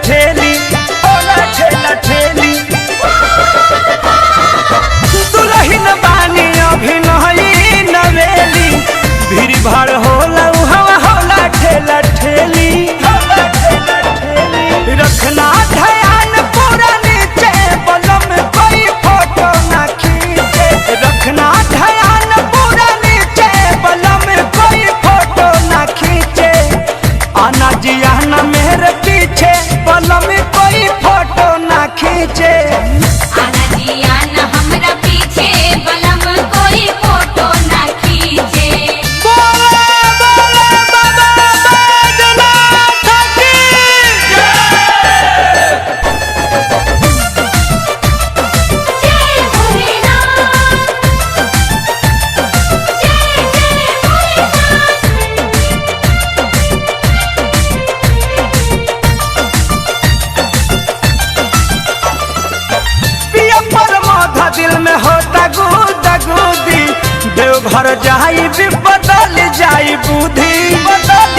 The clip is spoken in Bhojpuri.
ठेली ओला ठेला ठेली दुल्हन बानी अभी नहीं नवेली भीड़ भाड़ होला हवा होला ठेला ठेली रखना ध्यान पूरा नीचे बलम कोई फोटो ना खींचे रखना ध्यान पूरा नीचे बलम कोई फोटो ना खींचे आना जिया ना मेरे पीछे बलम कोई फोटो ना खींचे आना जिया ना हमरा पीछे बलम कोई फोटो ना खींचे। दिल में होता गुदा गुदी देवघर जाई भी बदल जाई बुद्धि बदल